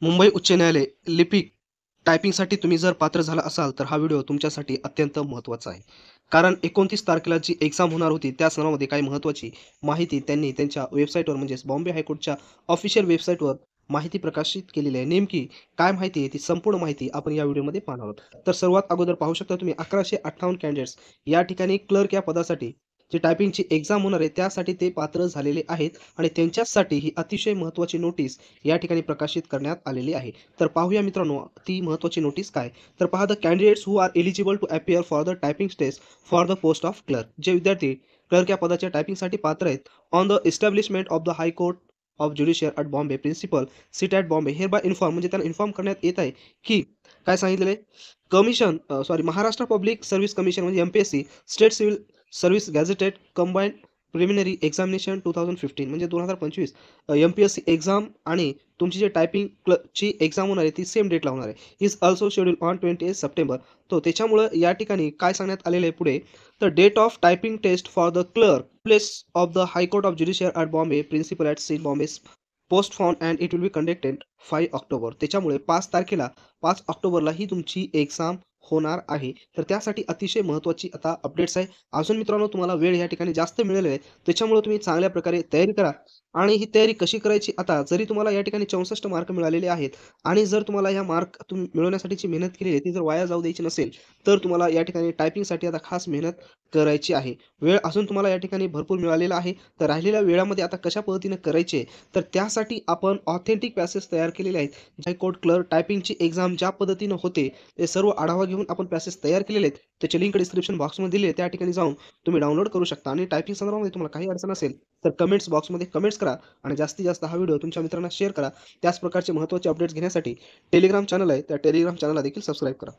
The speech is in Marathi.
मुंबई उच्च न्यायालय लिपिक टायपिंगसाठी तुम्ही जर पात्र झाला असाल, तर हा व्हिडिओ तुमच्यासाठी अत्यंत महत्त्वाचा आहे. कारण 29 तारखेला जी एक्झाम होणार होती, त्या संदर्भामध्ये काही महत्त्वाची माहिती त्यांनी त्यांच्या वेबसाईटवर म्हणजेच बॉम्बे हायकोर्टच्या ऑफिशियल वेबसाईटवर माहिती प्रकाशित केलेली आहे. नेमकी काय माहिती आहे, ती संपूर्ण माहिती आपण या व्हिडिओमध्ये पाहणार आहोत. तर सर्वात अगोदर पाहू शकता तुम्ही 1158 कॅन्डिडेट्स या ठिकाणी क्लर्क या पदासाठी जी टायपिंगची एक्झाम होणार आहे, त्यासाठी ते पात्र झालेले आहेत आणि त्यांच्यासाठी ही अतिशय महत्त्वाची नोटीस या ठिकाणी प्रकाशित करण्यात आलेली आहे. तर पाहूया मित्रांनो, ती महत्त्वाची नोटीस काय? तर पहा, the candidates who are eligible to appear for the typing test for the post of clerk. जे विद्यार्थी क्लर्क या पदाच्या टायपिंगसाठी पात्र आहेत, on the establishment of the high court of judicial at Bombay principal seat at Bombay hereby inform, म्हणजे त्यांना इन्फॉर्म करण्यात येत आहे की काय सांगितलेलं आहे? महाराष्ट्र पब्लिक सर्व्हिस कमिशन म्हणजे MPSC, state civil service gazetted combined preliminary examination 2015 म्हणजे 2025 एम-पी-एस-सी एक्झाम आणि तुमची जे टायपिंग ची एक्झाम होणार आहे, ती सेम डेटला होणार आहे. Is also schedule on 28 September. तो त्याच्यामुळं या ठिकाणी काय सांगण्यात आलेलं आहे पुढे, तर date of typing test for the clerk place of the high court of judicial at Bombay principal at seat Bombay postpone and it will be conducted 5 October. त्याच्यामुळे 5 तारखेला 5 ऑक्टोबरला ही तुमची एक्झाम होणार आहे. तर त्यासाठी अतिशय महत्त्वाची आता अपडेट्स आहे. अजून मित्रांनो, तुम्हाला वेळ या ठिकाणी जास्त मिळालेला आहे. त्याच्यामुळे तुम्ही चांगल्या प्रकारे तयारी करा आणि ही तयारी कशी करायची, आता जरी तुम्हाला या ठिकाणी 64 मार्क मिळालेले आहेत आणि जर तुम्हाला ह्या मार्क तुम्ही मिळवण्यासाठीची मेहनत केलेली आहे, ती जर वाया जाऊ द्यायची नसेल, तर तुम्हाला या ठिकाणी टायपिंगसाठी आता खास मेहनत करायची आहे. वेळ अजून तुम्हाला या ठिकाणी भरपूर मिळालेला आहे. तर राहिलेल्या वेळामध्ये आता कशा पद्धतीने करायचे आहे, तर त्यासाठी आपण ऑथेंटिक पॅसेज तयार केलेले आहेत. हायकोर्ट क्लर्क टायपिंगची एक्झाम ज्या पद्धतीनं होते, ते सर्व आढावा घेऊन आपण पॅसेज तयार केलेले आहेत. त्याची लिंक डिस्क्रिप्शन बॉक्समध्ये दिली आहे. त्या ठिकाणी जाऊन तुम्ही डाउनलोड करू शकता आणि टायपिंग संदर्भामध्ये तुम्हाला काही अडचण असेल, तर कमेंट्स बॉक्समध्ये कमेंट्स करा आणि जास्तीत जास्त हा व्हिडिओ तुमच्या मित्रांना शेअर करा. त्याच प्रकारचे महत्त्वाचे अपडेट्स घेण्यासाठी टेलिग्राम चॅनल आहे, त्या टेलिग्राम चॅनलला देखील सबस्क्राईब करा.